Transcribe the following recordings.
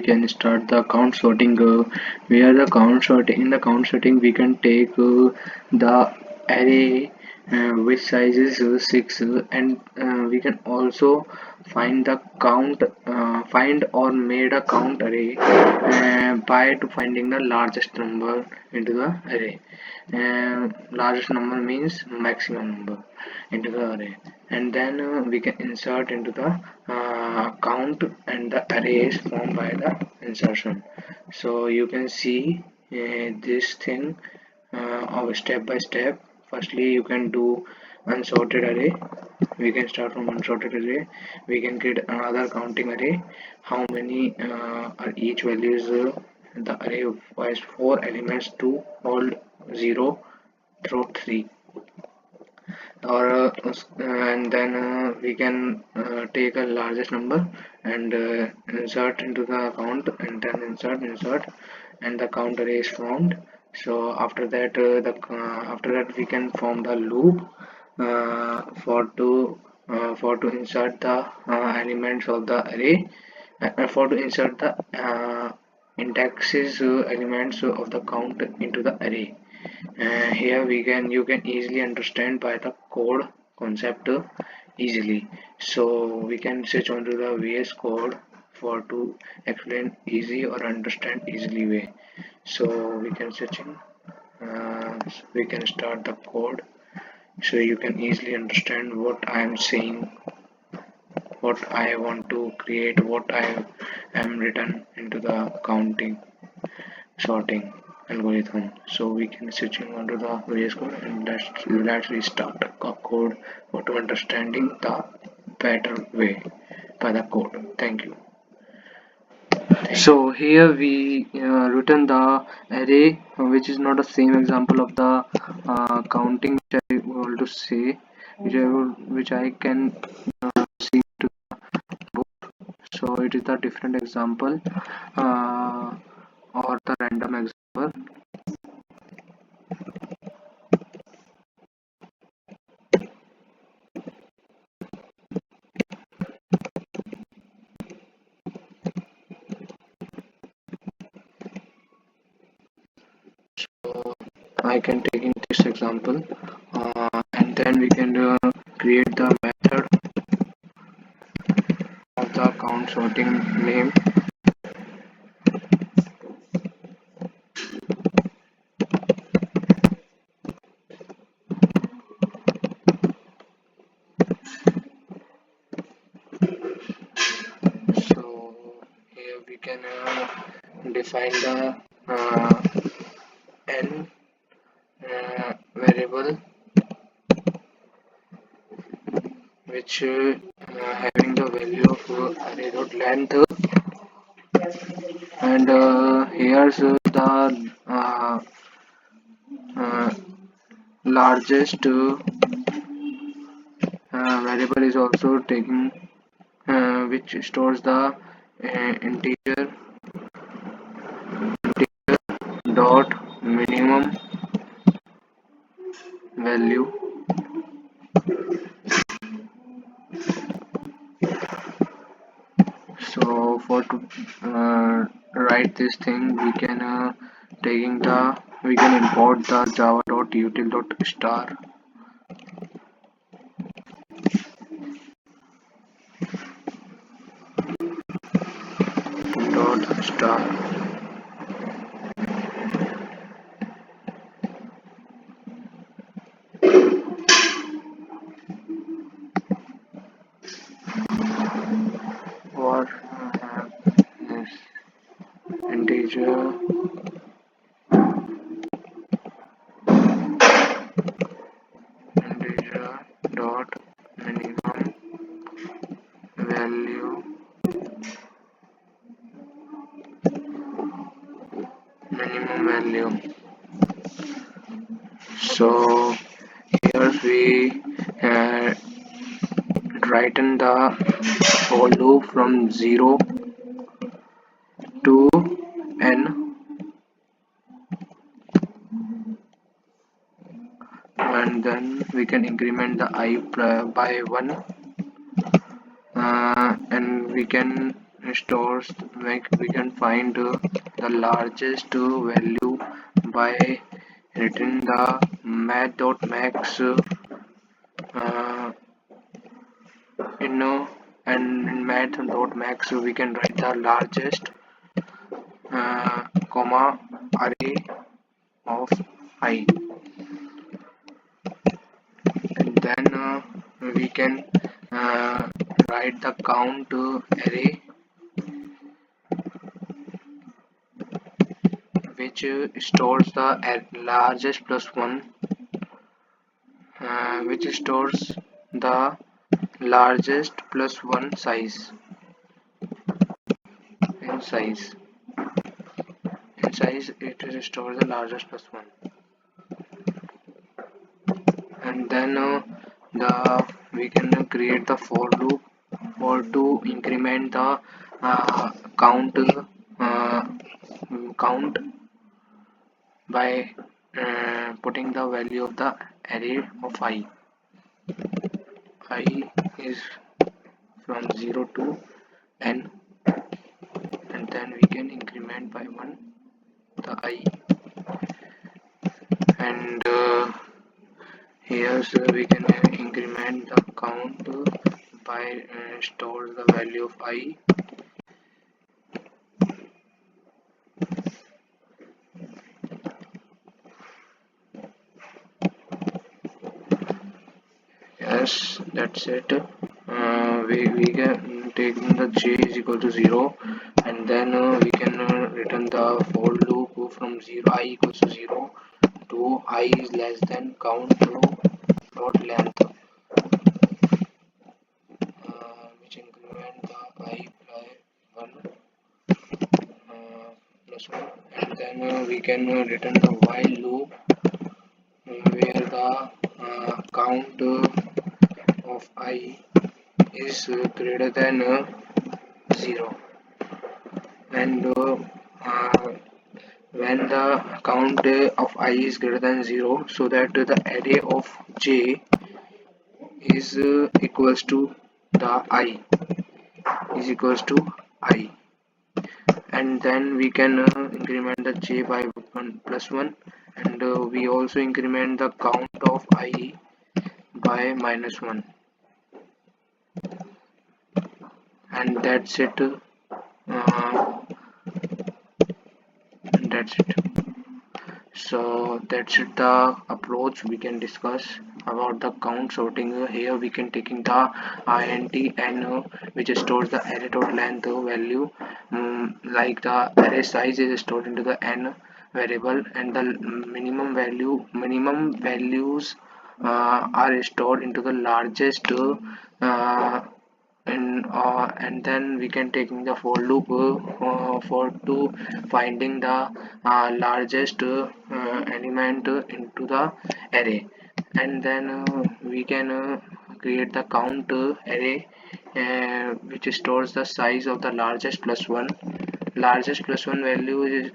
can start the count sorting. Where the count sorting, in the count sorting we can take the array which size is 6, and we can also find the count, find or made a count array by to finding the largest number into the array. Largest number means maximum number into the array, and then we can insert into the count, and the array is formed by the insertion. So you can see this thing of step by step. Firstly, you can do unsorted array. We can start from unsorted array. We can create another counting array. How many are each values? The array requires 4 elements to hold 0 through 3, or and then we can take a largest number and insert into the count, and then insert, and the count array is formed. So after that after that we can form the loop for to insert the elements of the array, for to insert the indexes elements of the count into the array. Here you can easily understand by the code concept easily. So we can switch on to the VS Code for to explain easy or understand easily way. So we can switch in, we can start the code so you can easily understand what I am saying, what I want to create, what I am written into the counting sorting algorithm. So we can switching onto the VS Code, and let's restart the code for to understanding the better way by the code. Thank you. So here we written the array, which is not the same example of the counting which I want to say, which I can see to book. So it is the different example or the random example. I can take in this example, and then we can create the method of the count sorting name. So here we can define the n variable, which having the value of array dot length, and here's the uh, largest variable is also taking, which stores the integer dot minimum value. So for to write this thing, we can we can import the java.util.star. Dot star. What is integer dot minimum value, so here we written the for loop from 0 to n, and then we can increment the I by 1, and we can stores, like we can find the largest value by written the math.max in and in math.max we can write the largest comma array of I, and then we can uh, write the count array which stores the largest plus one, which stores the largest plus one size in size. In size, it stores the largest plus one, and then the we can create the for loop or to increment the count count by putting the value of the array of I. I is from 0 to n, and then we can increment by 1 the I, and here so we can increment the count by store the value of I. Yes, that's it. We can take the j is equal to 0, and then we can return the for loop from 0 I equals to 0 to I is less than count dot length, which increment the I by 1 plus 1, and then we can return the while loop where the count of I is greater than 0, and uh, when the count of I is greater than 0, so that the array of j is equals to the I is equals to I, and then we can increment the j by 1 plus 1, and we also increment the count of I by minus 1, and that's it. That's it. So that's it, the approach we can discuss about the count sorting. Here we can taking the int n which stores the array dot length value, like the array size is stored into the n variable, and the minimum values are stored into the largest and then we can taking the for loop for to finding the largest element into the array, and then we can create the count array which stores the size of the largest plus one. Largest plus one value is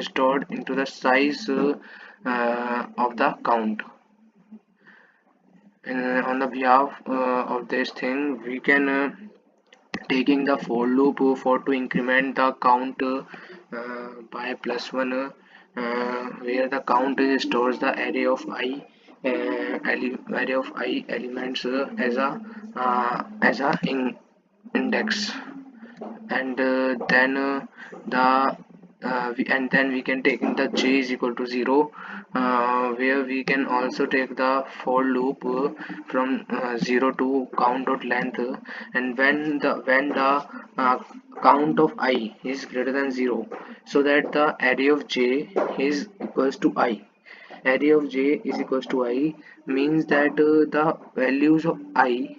stored into the size of the count. On the behalf of this thing, we can taking the for loop for to increment the count by plus one, where the count stores the array of I array of I elements as a index, and then and then we can take in the j is equal to 0, where we can also take the for loop from 0 to count dot length, and when the count of I is greater than 0, so that the array of j is equals to I. Array of j is equals to I means that the values of I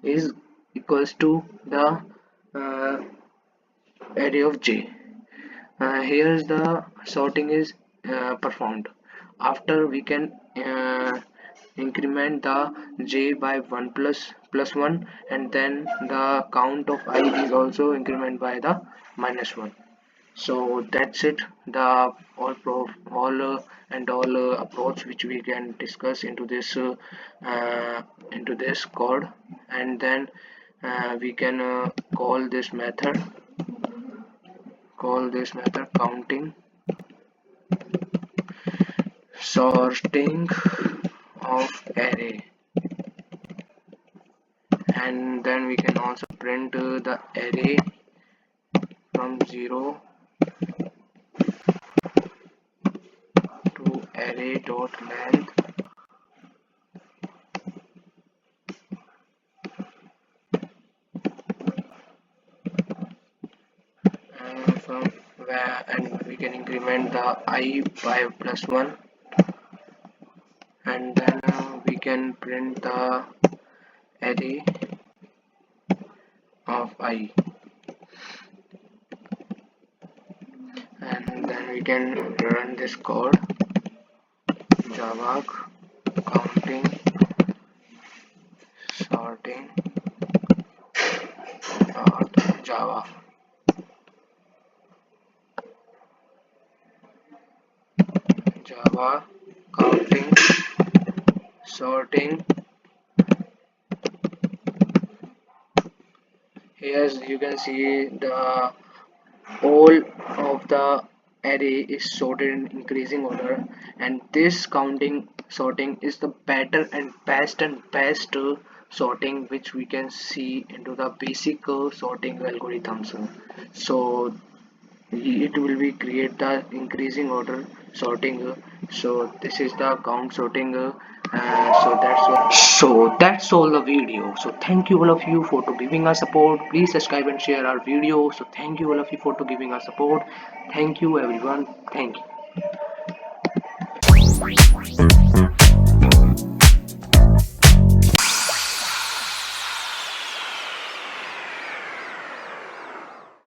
is equals to the uh, array of j. Here's the sorting is performed. After we can increment the j by 1 plus 1, and then the count of I is also increment by the minus 1. So that's it, the all approach which we can discuss into this code, and then We can call this method counting sorting of array, and then we can also print the array from 0 to array dot length from where, and we can increment the I by +1, and then we can print the array of I, and then we can run this code java counting sorting java. Java counting sorting. Here you can see the all of the array is sorted in increasing order, and this counting sorting is the better and best sorting which we can see into the basic sorting algorithms. So it will be create the increasing order sorting. So this is the count sorting. So that's all the video. So thank you all of you for to giving us support. Please subscribe and share our video. So thank you all of you for to giving us support. Thank you everyone. Thank you.